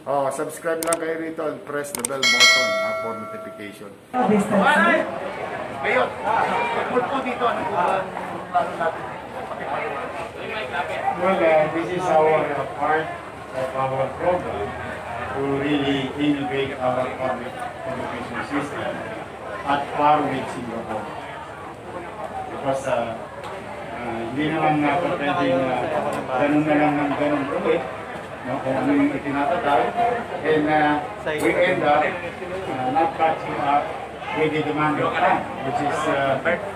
Oh, subscribe lang kayo rito and press the bell button for notification. Ngayon, pagpul po dito, ano po ba plano natin? Well, this is our part of our program to really innovate our public education system at par with Singapore. Because hindi naman pwedeng ganun na lang ng ganun ulit, no, kung ano yung itinatagay, and we end up not catching up with the demand of time, which is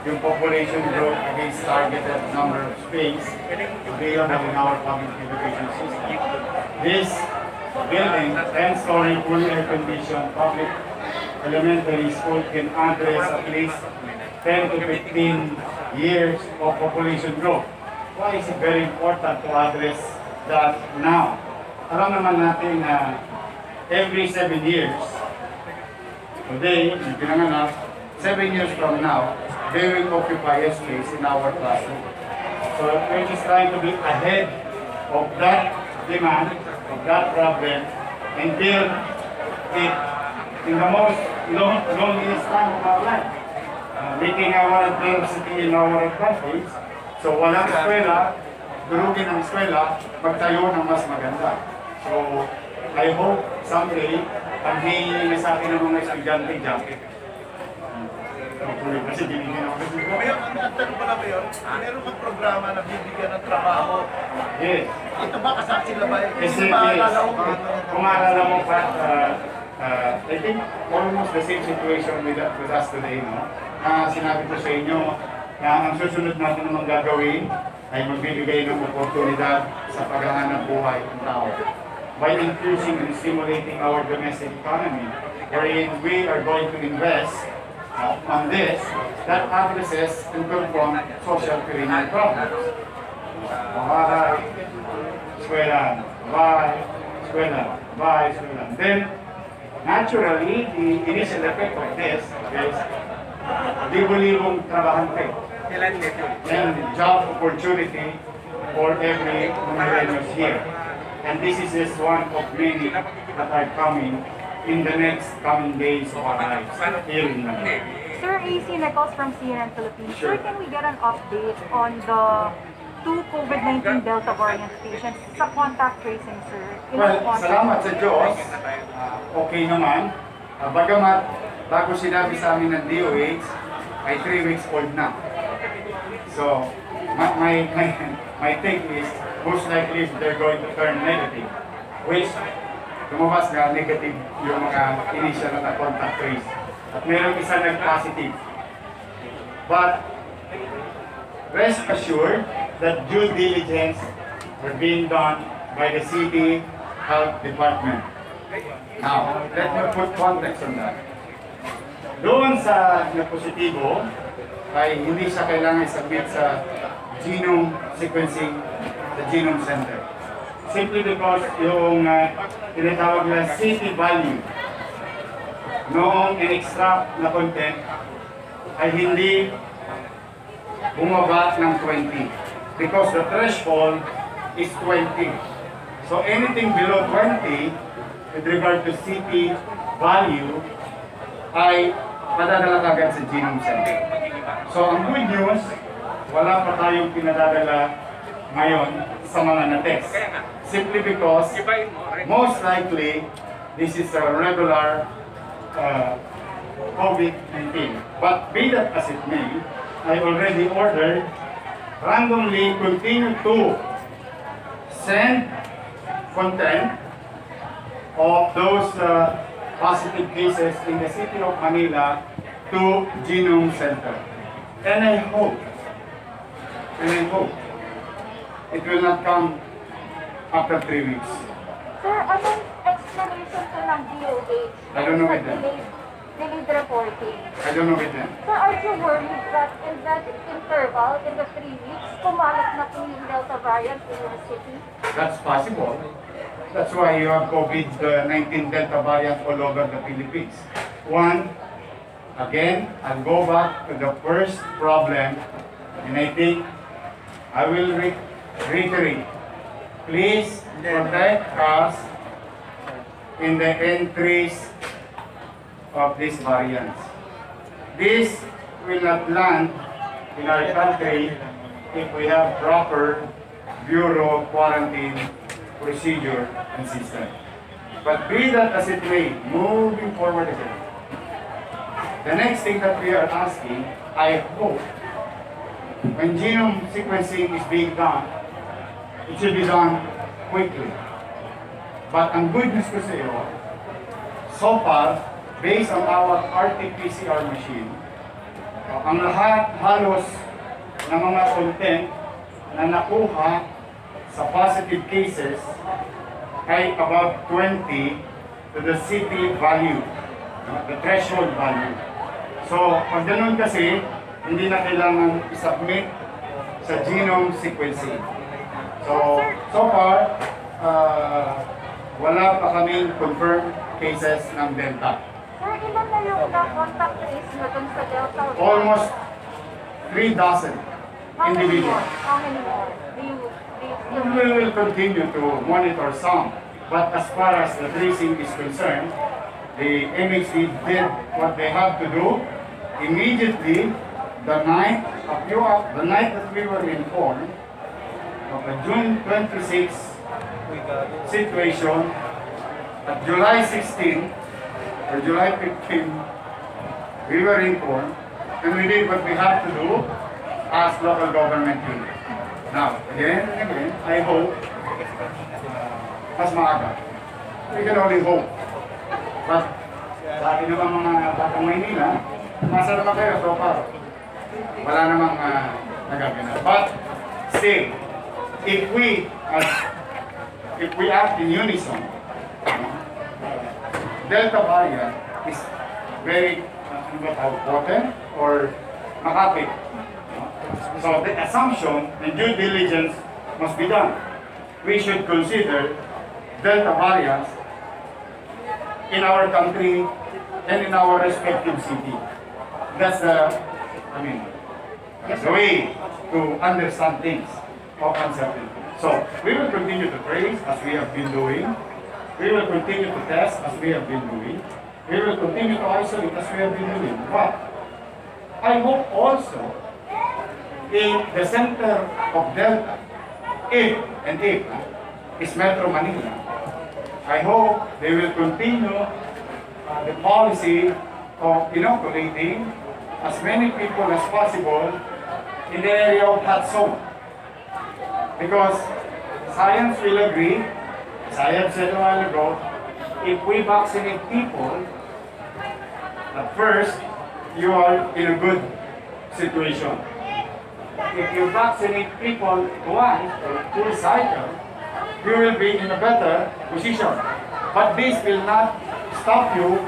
yung population growth against targeted number of space available in our public education system. This building, 10-story, fully air-conditioned public elementary school can address at least 10 to 15 years of population growth. Why is it very important to address that now? Alam naman natin na every 7 years, today, yung pinanganak, 7 years from now, they will occupy a space in our classroom. So we're just trying to be ahead of that demand, of that problem, and build it in the most loneliest time of our life. Making our diversity in our advantage. So walang eskwela, durugin ang eskwela, magtayo ng mas maganda. So I hope someday, pag hihingi na sa akin ng mga estudyante dyan, kasi binigyan ako kasi Ngayon, ang tanong pala ba yun? Meron kang programa na bibigyan ng trabaho. yes. Ito ba kasakit sila ba? Kasi Hindi ba yes, alala kung maalala mo pa, I think almost the same situation with us today, no? Sinabi ko sa inyo na ang susunod natin naman gagawin ay magbibigay ng oportunidad sa paghahanap buhay ng tao by infusing and stimulating our domestic economy, wherein we are going to invest on this that addresses and confront social perennial problems. Bahay, eskwelahan, bahay, eskwelahan, bahay, eskwelahan. Then, naturally, the initial effect of this is libo-libong trabahante and job opportunity for every Morenos here. And this is just one of many that are coming in the next coming days of our lives here in Manila. Sir, AC Nichols from CNN Philippines. Sure. Sir, can we get an update on the 2 COVID-19 Delta variant patients sa contact tracing, sir? Well, salamat sa Diyos. Okay naman. Bagamat, bago sinabi sa amin ng DOH, ay 3 weeks old na. So, my take is, most likely they're going to turn negative. Which, lumabas na negative yung mga initial na contact trace. At meron isa nag-positive. But, rest assured that due diligence are being done by the city health department. Now, let me put context on that. Doon sa na-positibo, ay hindi siya kailangan submit sa genome sequencing sa Genome Center. Simply because yung tinatawag na city value noong in-extract na content ay hindi bumaba ng 20 because the threshold is 20. So anything below 20 with regard to city value ay padadala kagad sa Genome Center. So ang good news, wala pa tayong pinadadala ngayon sa mga na-test. Simply because most likely this is a regular COVID-19. But be that as it may, I already ordered randomly continue to send content of those positive cases in the city of Manila to Genome Center. And I hope it will not come after 3 weeks. Sir, anong explanation po ng DOH? I don't know with them. Delayed reporting. I don't know with them. Sir, are you worried that in that interval, in the 3 weeks, kumalat na po yung Delta variant in your city? That's possible. That's why you have COVID-19 Delta variant all over the Philippines. One, again, I'll go back to the first problem, and I think I will reiterate. Please protect us in the entries of these variants. This will not land in our country if we have proper bureau quarantine procedure and system. But be that as it may, moving forward again, the next thing that we are asking, I hope, when genome sequencing is being done, it should be done quickly. But ang good news ko sa iyo, so far, based on our RT-PCR machine, ang lahat halos ng mga content na nakuha sa positive cases ay about 20 to the city value, the threshold value. So, pag ganun kasi, hindi na kailangan isubmit sa genome sequencing. So far, wala pa kaming confirmed cases ng Delta. Sir, ilan na yung na-contact trace nyo dun sa Delta? Almost 3 dozen How many more? individuals. How many more? Do you We will continue to monitor some, but as far as the tracing is concerned, the MHC did what they have to do immediately. The night that we were informed of the June 26 situation, at July 16 or July 15, we were informed, and we did what we have to do as local government unit. Now, again and again, I hope mas maaga. We can only hope. But sa atin naman mga batang Maynila, masa naman kayo so far. Wala namang nagaganap. But still, if we act in unison, Delta variant is very potent or makapit. So the assumption and due diligence must be done. We should consider Delta variants in our country and in our respective city. That's the way to understand things of uncertainty. So we will continue to trace as we have been doing. We will continue to test as we have been doing. We will continue to isolate as we have been doing. But I hope also in the center of Delta, if is Metro Manila, I hope they will continue the policy of inoculating as many people as possible in the area of hot zone. Because science will agree, as I have said a while ago, if we vaccinate people, at first, you are in a good situation. If you vaccinate people twice or 2 cycles, you will be in a better position. But this will not stop you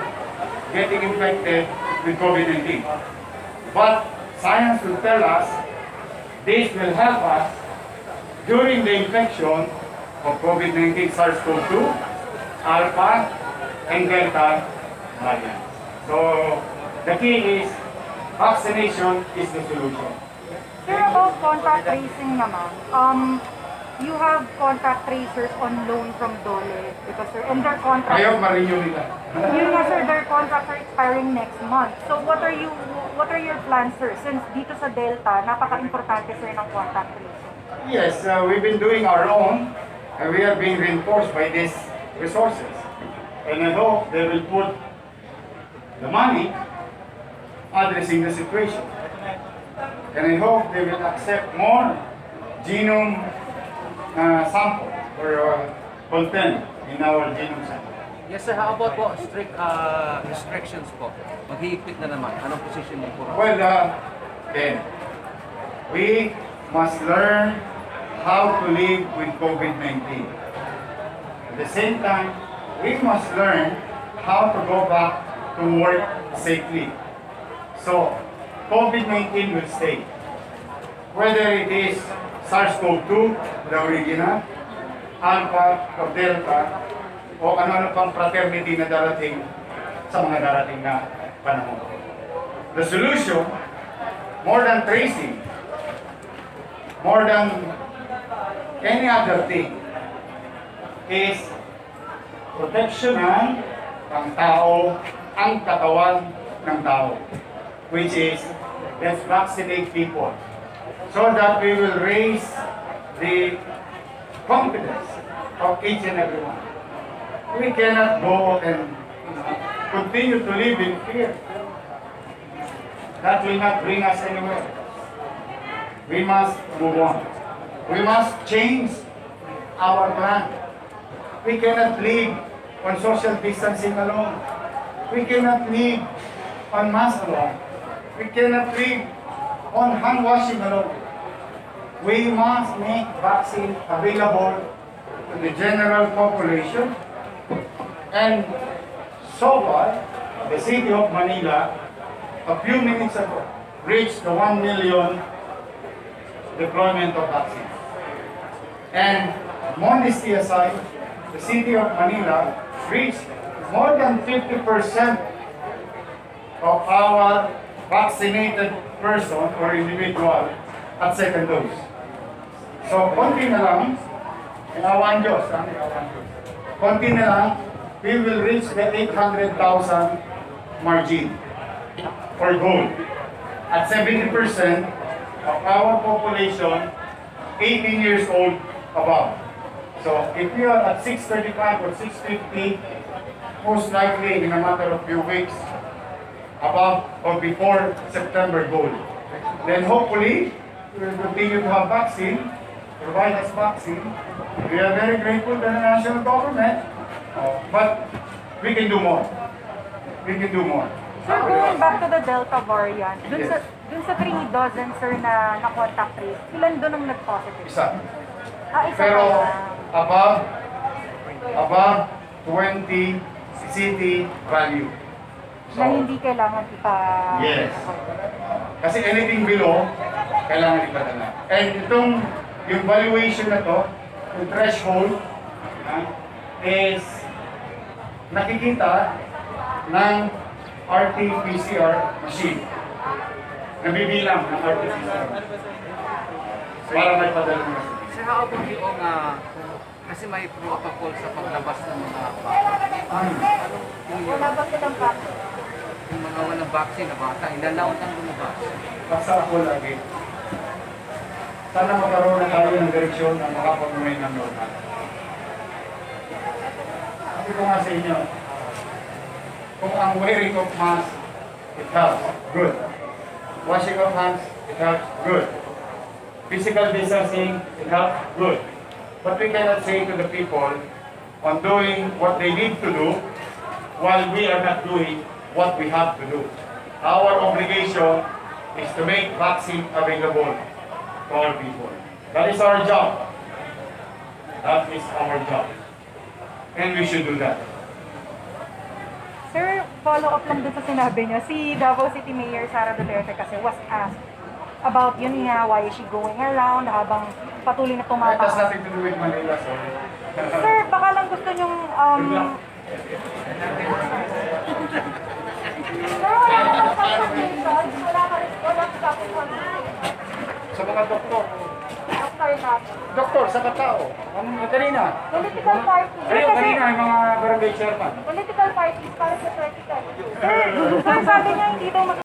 getting infected with COVID-19. But science will tell us this will help us during the infection of COVID-19 SARS-CoV-2, Alpha, and Delta variants. So the key is vaccination is the solution. Sir, about contact tracing naman, you have contact tracers on loan from Dole because sir, and their contracts, Ayaw ma-renew nila. yun nga sir, their contracts are expiring next month. So what are your plans sir? Since dito sa Delta, napaka-importante sir ng contact tracing. Yes, we've been doing our own, and we are being reinforced by these resources. And I hope they will put the money addressing the situation. And I hope they will accept more genome sample or content in our genome sample. Yes sir, how about po strict restrictions po? Maghihigpit na naman. Anong position niyo po? Well, then, we must learn how to live with COVID-19. At the same time, we must learn how to go back to work safely. So, COVID-19 will stay. Whether it is SARS-CoV-2, the original, Alpha or Delta, o ano-ano pang fraternity na darating sa mga darating na panahon. The solution, more than tracing, more than any other thing, is proteksyonan ang tao, ang katawan ng tao. Which is, let's vaccinate people so that we will raise the confidence of each and every one. We cannot go and continue to live in fear. That will not bring us anywhere. We must move on. We must change our plan. We cannot live on social distancing alone. We cannot live on mask alone. We cannot live on hand washing alone. We must make vaccine available to the general population. And so far, the city of Manila, a few minutes ago, reached the 1 million deployment of vaccines. And modesty aside, the city of Manila reached more than 50% of our vaccinated person or individual at second dose. So, konti na lang, awan Diyos, konti na lang, we will reach the 800,000 margin or goal. At 70% of our population, 18 years old above. So, if you are at 635 or 650, most likely in a matter of few weeks, above or before September goal. Then hopefully, we will continue to have vaccine, provide us vaccine. We are very grateful to the national government, but we can do more. We can do more. Sir, going back to the Delta variant, Yes. dun sa 3 dozen, sir, na contact trace, ilan dun ang nag-positive? Isa. Isa Pero pa lang. above 20 city value. Na hindi kailangan Yes. Kasi anything below, kailangan ipadala. And yung valuation na to, yung threshold, is nakikita ng RT-PCR machine. Nabibilang ng RT-PCR. Para may padala ng machine. Sir, how about yung kasi may protocol sa paglabas ng mga bata. Wala ba silang vaccine? Yung mga walang vaccine na bata, ilalaw ang lumabas. Basta ako lagi. Sana magkaroon na tayo ng direksyon na makapag-uwi ng normal. Sabi ko nga sa inyo, kung ang wearing of mask, it helps, good. Washing of hands, it helps, good. Physical distancing, it helps, good. But we cannot say to the people on doing what they need to do while we are not doing what we have to do. Our obligation is to make vaccine available to all people. That is our job. That is our job. And we should do that. Sir, follow up lang dun sa sinabi niya. Si Davao City Mayor Sara Duterte kasi was asked about yun nga, why is she going around habang patuloy na That has tumataas. nothing to do with Manila, sorry. Sir, baka lang gusto niyong Sir, wala ka ng consultation? Wala ka consultation? Sa mga doktor. Doctor natin. Doktor, sa katao. Ang kanina. Political parties. Ayun, kanina yung mga barangay chairman. Political parties para sa 2020. Sir, sabi niya hindi daw